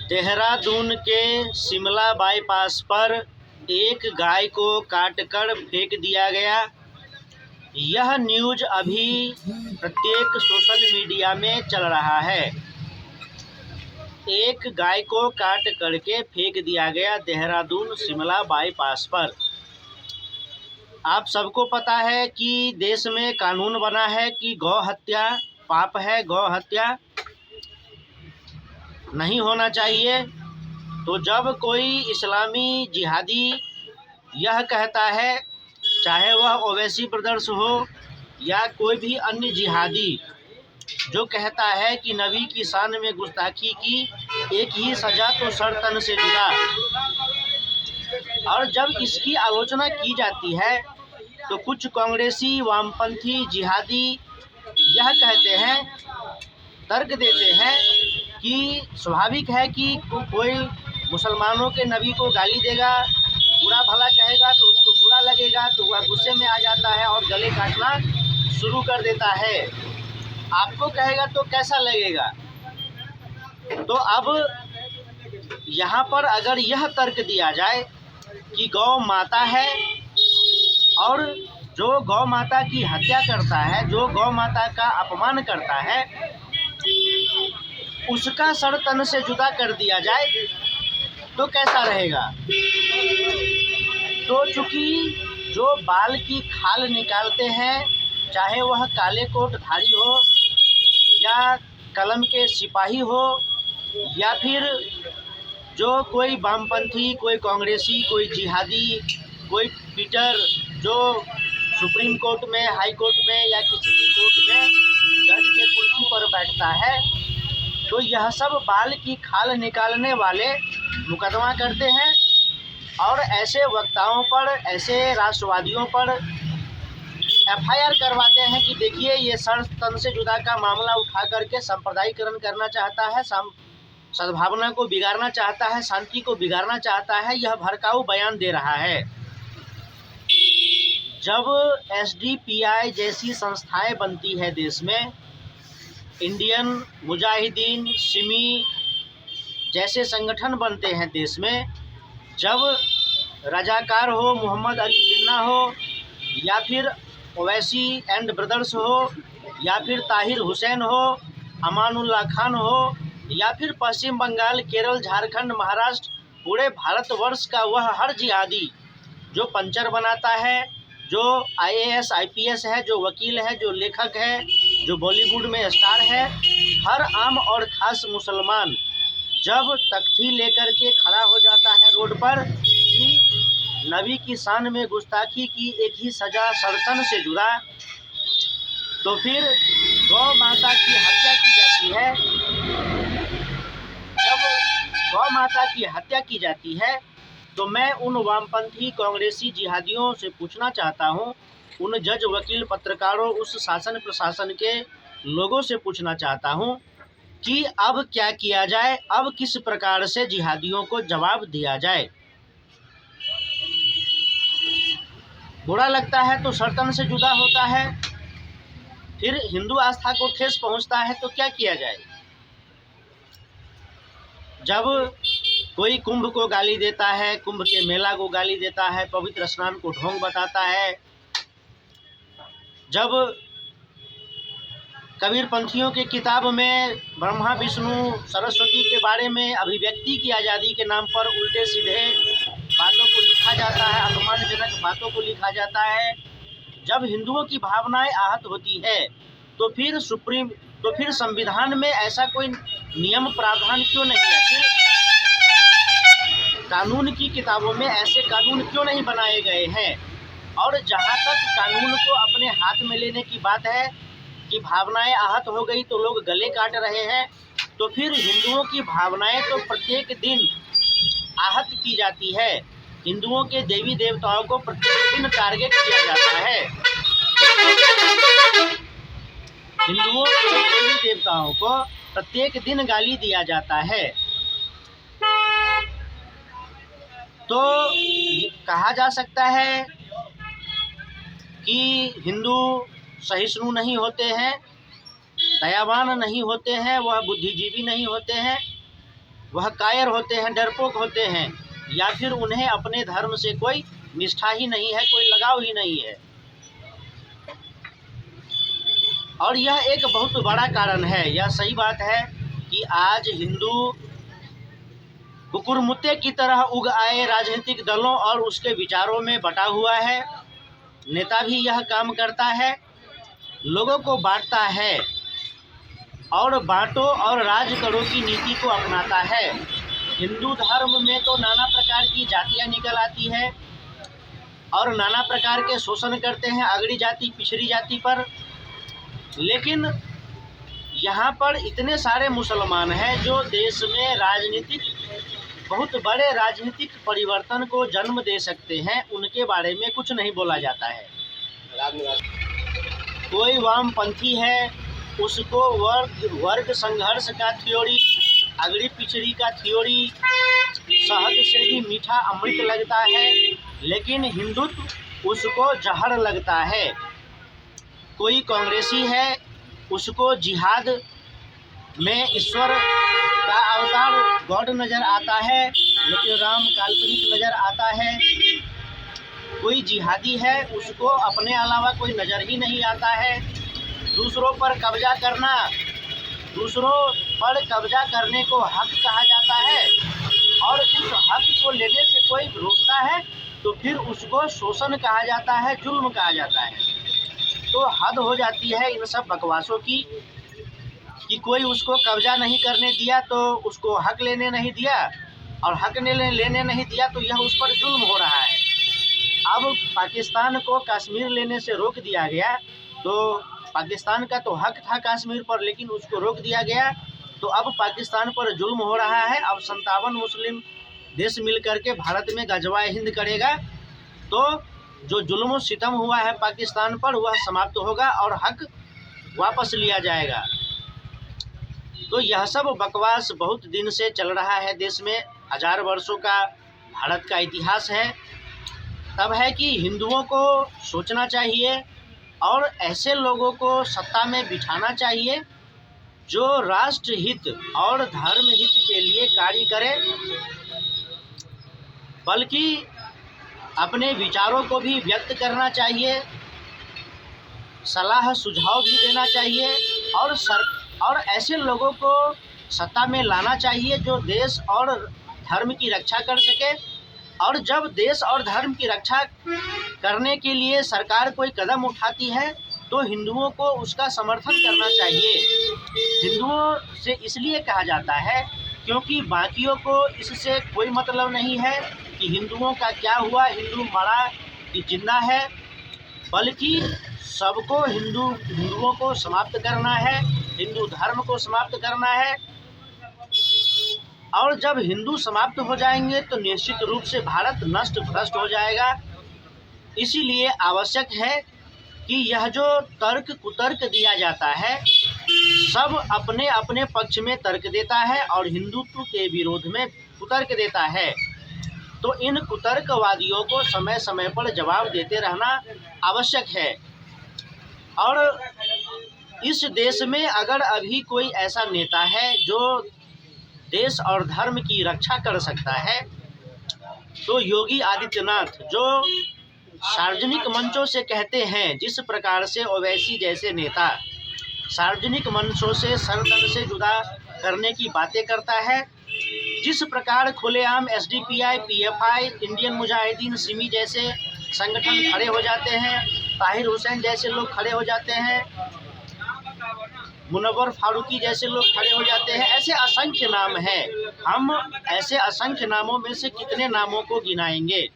देहरादून के शिमला बाईपास पर एक गाय को काटकर फेंक दिया गया। यह न्यूज़ अभी प्रत्येक सोशल मीडिया में चल रहा है। एक गाय को काट करके फेंक दिया गया देहरादून शिमला बाईपास पर। आप सबको पता है कि देश में कानून बना है कि गौ हत्या पाप है, गौ हत्या नहीं होना चाहिए। तो जब कोई इस्लामी जिहादी यह कहता है, चाहे वह ओवैसी ब्रदर्स हो या कोई भी अन्य जिहादी, जो कहता है कि नबी की शान में गुस्ताखी की एक ही सज़ा तो सर तन से जुदा, और जब इसकी आलोचना की जाती है तो कुछ कांग्रेसी वामपंथी जिहादी यह कहते हैं, तर्क देते हैं कि स्वाभाविक है कि कोई मुसलमानों के नबी को गाली देगा, बुरा भला कहेगा तो उसको बुरा लगेगा, तो वह गुस्से में आ जाता है और गले काटना शुरू कर देता है। आपको कहेगा तो कैसा लगेगा? तो अब यहाँ पर अगर यह तर्क दिया जाए कि गौ माता है और जो गौ माता की हत्या करता है, जो गौ माता का अपमान करता है, उसका सर तन से जुदा कर दिया जाए तो कैसा रहेगा? तो चूँकि जो बाल की खाल निकालते हैं, चाहे वह काले कोटधारी हो या कलम के सिपाही हो या फिर जो कोई वामपंथी, कोई कांग्रेसी, कोई जिहादी, कोई पीटर जो सुप्रीम कोर्ट में, हाई कोर्ट में या किसी भी कोर्ट में जज के कुर्सी पर बैठता है, तो यह सब बाल की खाल निकालने वाले मुकदमा करते हैं और ऐसे वक्ताओं पर, ऐसे राष्ट्रवादियों पर FIR करवाते हैं कि देखिए ये सर तन से जुदा का मामला उठा करके सांप्रदायिकरण करना चाहता है, सद्भावना को बिगाड़ना चाहता है, शांति को बिगाड़ना चाहता है, यह भड़काऊ बयान दे रहा है। जब SDPI जैसी संस्थाएं बनती है देश में, इंडियन मुजाहिदीन, सिमी जैसे संगठन बनते हैं देश में, जब रजाकार हो, मोहम्मद अली जिन्ना हो या फिर ओवैसी एंड ब्रदर्स हो या फिर ताहिर हुसैन हो, अमानुल्लाह खान हो या फिर पश्चिम बंगाल, केरल, झारखंड, महाराष्ट्र, पूरे भारतवर्ष का वह हर जिहादी जो पंचर बनाता है, जो IAS IPS है, जो वकील है, जो लेखक है, जो बॉलीवुड में स्टार है, हर आम और ख़ास मुसलमान जब तख्ती लेकर के खड़ा हो जाता है रोड पर कि नबी की शान में गुस्ताखी की एक ही सज़ा सरतन से जुदा, तो फिर गौ माता की हत्या की जाती है। जब गौ माता की हत्या की जाती है तो मैं उन वामपंथी कांग्रेसी जिहादियों से पूछना चाहता हूं, उन जज, वकील, पत्रकारों, उस शासन प्रशासन के लोगों से पूछना चाहता हूं कि अब क्या किया जाए, अब किस प्रकार से जिहादियों को जवाब दिया जाए। बुरा लगता है तो सरतन से जुदा होता है, फिर हिंदू आस्था को ठेस पहुंचता है तो क्या किया जाए? जब कोई कुंभ को गाली देता है, कुंभ के मेला को गाली देता है, पवित्र स्नान को ढोंग बताता है, जब कबीरपंथियों की किताब में ब्रह्मा, विष्णु, सरस्वती के बारे में अभिव्यक्ति की आज़ादी के नाम पर उल्टे सीधे बातों को लिखा जाता है, अपमानजनक बातों को लिखा जाता है, जब हिंदुओं की भावनाएं आहत होती है तो फिर संविधान में ऐसा कोई नियम प्रावधान क्यों नहीं है? फिर कानून की किताबों में ऐसे कानून क्यों नहीं बनाए गए हैं? और जहाँ तक कानून को अपने हाथ में लेने की बात है कि भावनाएं आहत हो गई तो लोग गले काट रहे हैं, तो फिर हिंदुओं की भावनाएं तो प्रत्येक दिन आहत की जाती है। हिंदुओं के देवी देवताओं को प्रत्येक दिन टारगेट किया जाता है। हिंदुओं के देवी देवताओं को प्रत्येक दिन गाली दिया जाता है। तो कहा जा सकता है कि हिंदू सहिष्णु नहीं होते हैं, दयावान नहीं होते हैं, वह बुद्धिजीवी नहीं होते हैं, वह कायर होते हैं, डरपोक होते हैं, या फिर उन्हें अपने धर्म से कोई निष्ठा ही नहीं है, कोई लगाव ही नहीं है। और यह एक बहुत बड़ा कारण है। यह सही बात है कि आज हिंदू कुकुरमुत्ते की तरह उग आए राजनीतिक दलों और उसके विचारों में बटा हुआ है। नेता भी यह काम करता है, लोगों को बांटता है और बांटो और राज करो की नीति को अपनाता है। हिंदू धर्म में तो नाना प्रकार की जातियां निकल आती है और नाना प्रकार के शोषण करते हैं अगड़ी जाति पिछड़ी जाति पर, लेकिन यहाँ पर इतने सारे मुसलमान हैं जो देश में बहुत बड़े राजनीतिक परिवर्तन को जन्म दे सकते हैं, उनके बारे में कुछ नहीं बोला जाता है। कोई वामपंथी है, उसको वर्ग संघर्ष का थ्योरी, अगड़ी पिछड़ी का थ्योरी शहद से भी मीठा अमृत लगता है, लेकिन हिंदुत्व उसको जहर लगता है। कोई कांग्रेसी है, उसको जिहाद में ईश्वर का अवतार गॉड नज़र आता है, लेकिन राम काल्पनिक नज़र आता है। कोई जिहादी है, उसको अपने अलावा कोई नज़र ही नहीं आता है। दूसरों पर कब्जा करने को हक कहा जाता है, और उस हक को लेने से कोई रोकता है तो फिर उसको शोषण कहा जाता है, जुल्म कहा जाता है। तो हद हो जाती है इन सब बकवासों की कि कोई उसको कब्जा नहीं करने दिया तो उसको हक लेने नहीं दिया, और हक लेने नहीं दिया तो यह उस पर जुल्म हो रहा है। अब पाकिस्तान को कश्मीर लेने से रोक दिया गया, तो पाकिस्तान का तो हक था कश्मीर पर, लेकिन उसको रोक दिया गया, तो अब पाकिस्तान पर जुल्म हो रहा है। अब 57 मुस्लिम देश मिल करके भारत में गजवाए हिंद करेगा, तो जो जुल्म सितम हुआ है पाकिस्तान पर वह समाप्त होगा और हक वापस लिया जाएगा। तो यह सब बकवास बहुत दिन से चल रहा है देश में, 1000 वर्षों का भारत का इतिहास है। तब है कि हिंदुओं को सोचना चाहिए और ऐसे लोगों को सत्ता में बिठाना चाहिए जो राष्ट्र हित और धर्म हित के लिए कार्य करे, बल्कि अपने विचारों को भी व्यक्त करना चाहिए, सलाह सुझाव भी देना चाहिए, और ऐसे लोगों को सत्ता में लाना चाहिए जो देश और धर्म की रक्षा कर सके। और जब देश और धर्म की रक्षा करने के लिए सरकार कोई कदम उठाती है तो हिंदुओं को उसका समर्थन करना चाहिए। हिंदुओं से इसलिए कहा जाता है क्योंकि बाकियों को इससे कोई मतलब नहीं है कि हिंदुओं का क्या हुआ, हिंदू मरा कि जिंदा है, बल्कि सबको हिंदुओं को समाप्त करना है, हिंदू धर्म को समाप्त करना है। और जब हिंदू समाप्त हो जाएंगे तो निश्चित रूप से भारत नष्ट भ्रष्ट हो जाएगा। इसीलिए आवश्यक है कि यह जो तर्क कुतर्क दिया जाता है, सब अपने अपने पक्ष में तर्क देता है और हिंदुत्व के विरोध में कुतर्क देता है। तो इन कुतर्कवादियों को समय समय पर जवाब देते रहना आवश्यक है। और इस देश में अगर अभी कोई ऐसा नेता है जो देश और धर्म की रक्षा कर सकता है तो योगी आदित्यनाथ, जो सार्वजनिक मंचों से कहते हैं, जिस प्रकार से ओवैसी जैसे नेता सार्वजनिक मंचों से सरदर्द से जुदा करने की बातें करता है, जिस प्रकार खुलेआम SDPI, PFI, Indian Mujahideen, Simi जैसे संगठन खड़े हो जाते हैं, ताहिर हुसैन जैसे लोग खड़े हो जाते हैं, मुनव्वर फारूकी जैसे लोग खड़े हो जाते हैं, ऐसे असंख्य नाम हैं। हम ऐसे असंख्य नामों में से कितने नामों को गिनाएंगे?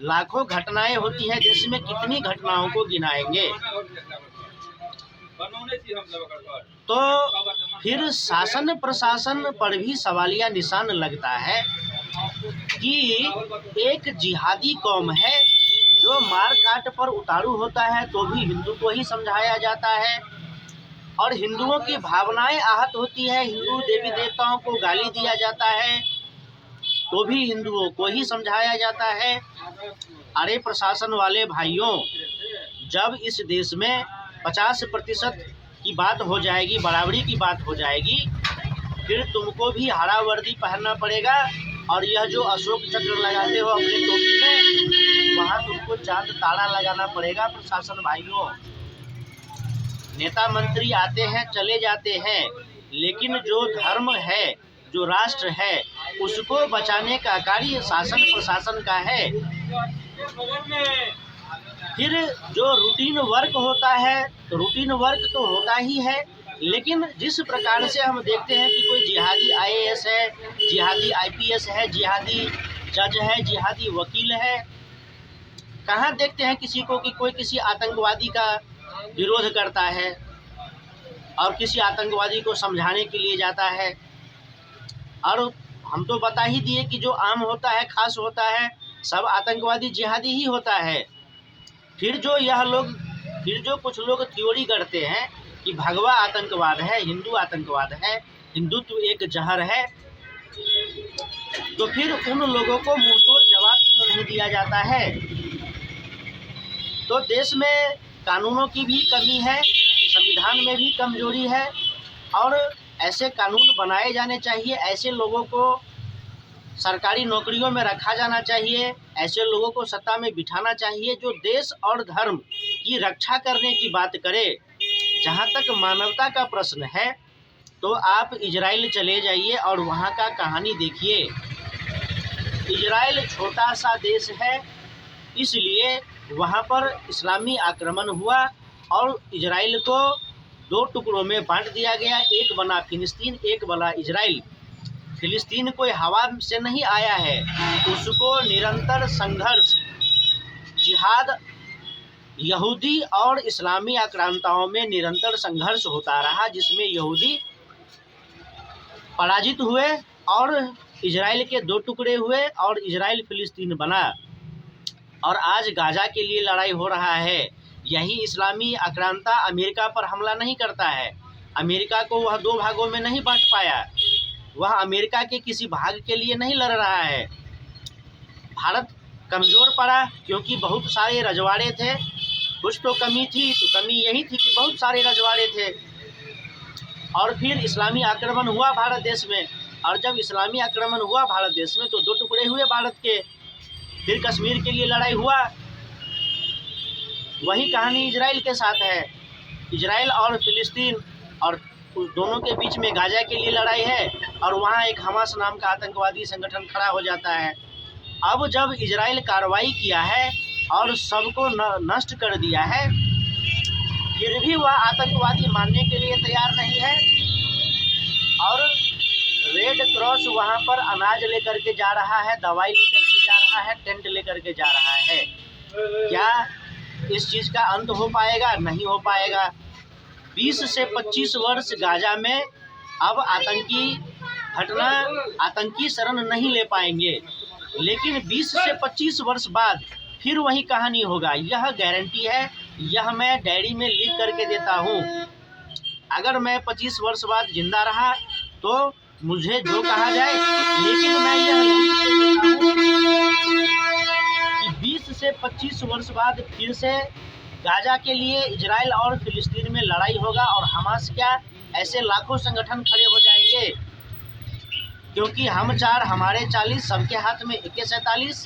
लाखों घटनाएं होती हैं देश में, कितनी घटनाओं को गिनाएंगे? तो फिर शासन प्रशासन पर भी सवालिया निशान लगता है कि एक जिहादी कौम है जो मार काट पर उतारू होता है तो भी हिंदू को ही समझाया जाता है, और हिंदुओं की भावनाएं आहत होती है, हिंदू देवी देवताओं को गाली दिया जाता है तो भी हिंदुओं को ही समझाया जाता है। अरे प्रशासन वाले भाइयों, जब इस देश में 50% की बात हो जाएगी, बराबरी की बात हो जाएगी, फिर तुमको भी हरा वर्दी पहनना पड़ेगा और यह जो अशोक चक्र लगाते हो अपने टोपी में, वहाँ तुमको चांद तारा लगाना पड़ेगा। प्रशासन भाइयों, नेता मंत्री आते हैं चले जाते हैं, लेकिन जो धर्म है, जो राष्ट्र है, उसको बचाने का कार्य शासन प्रशासन का है। फिर जो रूटीन वर्क होता है, तो रूटीन वर्क तो होता ही है, लेकिन जिस प्रकार से हम देखते हैं कि कोई जिहादी IAS है, जिहादी IPS है, जिहादी जज है, जिहादी वकील है, कहाँ देखते हैं किसी को कि कोई किसी आतंकवादी का विरोध करता है और किसी आतंकवादी को समझाने के लिए जाता है। और हम तो बता ही दिए कि जो आम होता है, खास होता है, सब आतंकवादी जिहादी ही होता है। फिर जो कुछ लोग थ्योरी करते हैं कि भगवा आतंकवाद है, हिंदू आतंकवाद है, हिंदुत्व एक जहर है, तो फिर उन लोगों को मुंहतोड़ जवाब क्यों नहीं दिया जाता है? तो देश में कानूनों की भी कमी है, संविधान में भी कमजोरी है, और ऐसे कानून बनाए जाने चाहिए, ऐसे लोगों को सरकारी नौकरियों में रखा जाना चाहिए, ऐसे लोगों को सत्ता में बिठाना चाहिए जो देश और धर्म की रक्षा करने की बात करे। जहाँ तक मानवता का प्रश्न है, तो आप इजराइल चले जाइए और वहाँ का कहानी देखिए। इजराइल छोटा सा देश है, इसलिए वहाँ पर इस्लामी आक्रमण हुआ और इजराइल को 2 टुकड़ों में बांट दिया गया। एक बना फिलिस्तीन, एक बना इजराइल। फिलिस्तीन कोई हवा से नहीं आया है, उसको निरंतर संघर्ष, जिहाद, यहूदी और इस्लामी आक्रांताओं में निरंतर संघर्ष होता रहा, जिसमें यहूदी पराजित हुए और इजराइल के 2 टुकड़े हुए और इजराइल फिलिस्तीन बना। और आज गाजा के लिए लड़ाई हो रहा है। यही इस्लामी आक्रांता अमेरिका पर हमला नहीं करता है, अमेरिका को वह 2 भागों में नहीं बांट पाया, वह अमेरिका के किसी भाग के लिए नहीं लड़ रहा है। भारत कमज़ोर पड़ा क्योंकि बहुत सारे रजवाड़े थे, कुछ तो कमी थी, तो कमी यही थी कि बहुत सारे रजवाड़े थे। और फिर इस्लामी आक्रमण हुआ भारत देश में, और जब इस्लामी आक्रमण हुआ भारत देश में तो 2 टुकड़े हुए भारत के। फिर कश्मीर के लिए लड़ाई हुआ। वही कहानी इजराइल के साथ है, इजराइल और फिलिस्तीन, और उस दोनों के बीच में गाजा के लिए लड़ाई है, और वहाँ एक हमास नाम का आतंकवादी संगठन खड़ा हो जाता है। अब जब इजराइल कार्रवाई किया है और सबको नष्ट कर दिया है, फिर भी वह आतंकवादी मानने के लिए तैयार नहीं है। और रेड क्रॉस वहाँ पर अनाज लेकर के जा रहा है, दवाई लेकर के जा रहा है, टेंट लेकर के जा रहा है। क्या इस चीज़ का अंत हो पाएगा? नहीं हो पाएगा। 20 से 25 वर्ष गाजा में अब आतंकी शरण नहीं ले पाएंगे, लेकिन 20 से 25 वर्ष बाद फिर वही कहानी होगा। यह गारंटी है, यह मैं डायरी में लिख करके देता हूँ। अगर मैं 25 वर्ष बाद जिंदा रहा तो मुझे जो कहा जाए, लेकिन मैं यह लिख के देता हूँ कि 20 से 25 वर्ष बाद फिर से गाजा के लिए इजराइल और फिलिस्तीन में लड़ाई होगा, और हमास क्या, ऐसे लाखों संगठन खड़े हो जाएंगे, क्योंकि हम 4 हमारे 40, सबके हाथ में AK-47।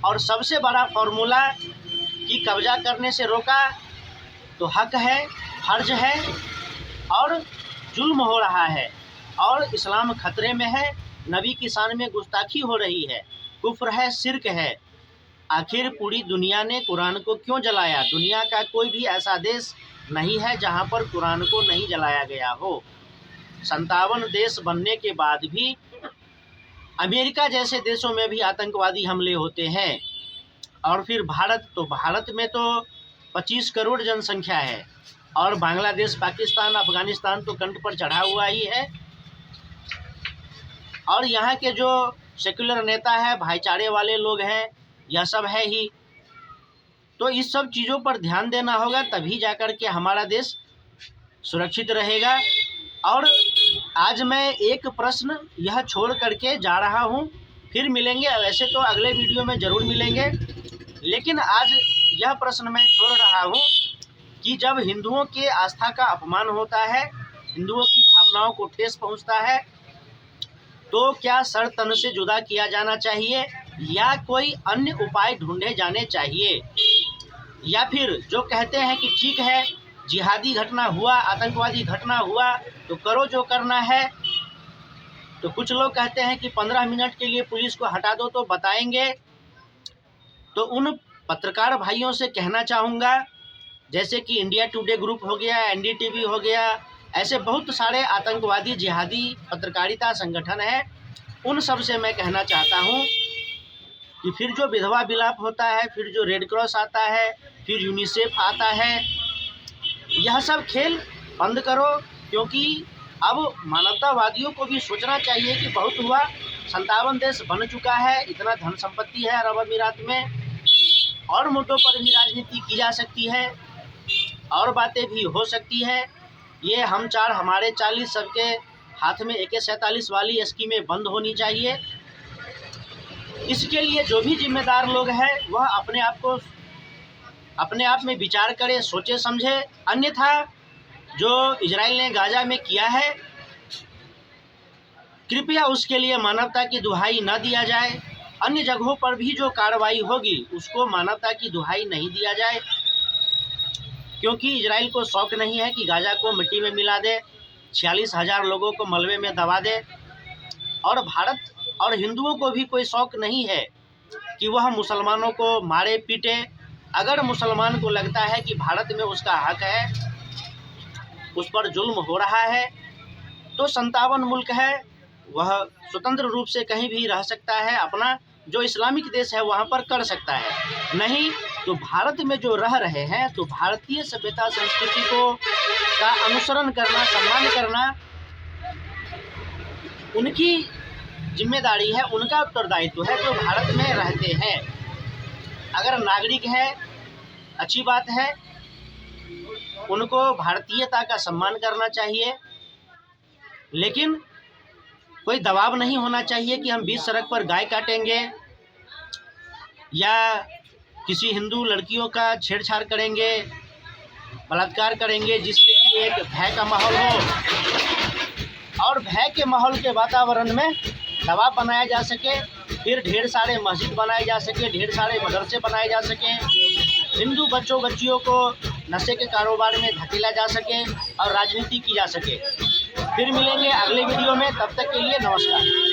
और सबसे बड़ा फॉर्मूला कि कब्जा करने से रोका तो हक है, फर्ज है, और जुल्म हो रहा है, और इस्लाम खतरे में है, नबी की शान में गुस्ताखी हो रही है, कुफ्र है, शिर्क है। आखिर पूरी दुनिया ने कुरान को क्यों जलाया? दुनिया का कोई भी ऐसा देश नहीं है जहां पर कुरान को नहीं जलाया गया हो। 57 देश बनने के बाद भी अमेरिका जैसे देशों में भी आतंकवादी हमले होते हैं। और फिर भारत में तो 25 करोड़ जनसंख्या है, और बांग्लादेश, पाकिस्तान, अफगानिस्तान तो कंठ पर चढ़ा हुआ ही है। और यहाँ के जो सेक्युलर नेता है, भाईचारे वाले लोग हैं, यह सब है ही। तो इस सब चीज़ों पर ध्यान देना होगा, तभी जाकर के हमारा देश सुरक्षित रहेगा। और आज मैं एक प्रश्न यह छोड़ करके जा रहा हूँ, फिर मिलेंगे, वैसे तो अगले वीडियो में ज़रूर मिलेंगे, लेकिन आज यह प्रश्न मैं छोड़ रहा हूँ कि जब हिंदुओं के आस्था का अपमान होता है, हिंदुओं की भावनाओं को ठेस पहुँचता है, तो क्या सर तन से जुदा किया जाना चाहिए या कोई अन्य उपाय ढूंढे जाने चाहिए? या फिर जो कहते हैं कि ठीक है, जिहादी घटना हुआ, आतंकवादी घटना हुआ तो करो जो करना है, तो कुछ लोग कहते हैं कि 15 मिनट के लिए पुलिस को हटा दो तो बताएंगे। तो उन पत्रकार भाइयों से कहना चाहूँगा, जैसे कि इंडिया टुडे ग्रुप हो गया, एनडीटीवी हो गया, ऐसे बहुत सारे आतंकवादी जिहादी पत्रकारिता संगठन हैं, उन सब से मैं कहना चाहता हूँ कि फिर जो विधवा विलाप होता है, फिर जो रेड क्रॉस आता है, फिर यूनिसेफ आता है, यह सब खेल बंद करो। क्योंकि अब मानवतावादियों को भी सोचना चाहिए कि बहुत हुआ, 57 देश बन चुका है, इतना धन संपत्ति है अरब अमीरात में, और मुद्दों पर भी राजनीति की जा सकती है और बातें भी हो सकती है। ये हम 4 हमारे 40 सबके हाथ में AK-47 वाली स्कीमें बंद होनी चाहिए। इसके लिए जो भी जिम्मेदार लोग हैं वह अपने आप में विचार करें, सोचे समझे। अन्यथा जो इजराइल ने गाजा में किया है, कृपया उसके लिए मानवता की दुहाई न दिया जाए। अन्य जगहों पर भी जो कार्रवाई होगी उसको मानवता की दुहाई नहीं दिया जाए, क्योंकि इजराइल को शौक नहीं है कि गाजा को मिट्टी में मिला दे, 46,000 लोगों को मलबे में दबा दे। और भारत और हिंदुओं को भी कोई शौक नहीं है कि वह मुसलमानों को मारे पीटे। अगर मुसलमान को लगता है कि भारत में उसका हक है, उस पर जुल्म हो रहा है, तो 57 मुल्क है, वह स्वतंत्र रूप से कहीं भी रह सकता है, अपना जो इस्लामिक देश है वहाँ पर कर सकता है। नहीं तो भारत में जो रह रहे हैं तो भारतीय सभ्यता संस्कृति को का अनुसरण करना, सम्मान करना उनकी जिम्मेदारी है, उनका उत्तरदायित्व है जो भारत में रहते हैं। अगर नागरिक है अच्छी बात है, उनको भारतीयता का सम्मान करना चाहिए, लेकिन कोई दबाव नहीं होना चाहिए कि हम बीच सड़क पर गाय काटेंगे या किसी हिंदू लड़कियों का छेड़छाड़ करेंगे, बलात्कार करेंगे, जिससे कि एक भय का माहौल हो और भय के माहौल के वातावरण में दबाव बनाया जा सके, फिर ढेर सारे मस्जिद बनाए जा सके, ढेर सारे मदरसे बनाए जा सकें, हिंदू बच्चों बच्चियों को नशे के कारोबार में धकेला जा सके और राजनीति की जा सके। फिर मिलेंगे अगले वीडियो में, तब तक के लिए नमस्कार।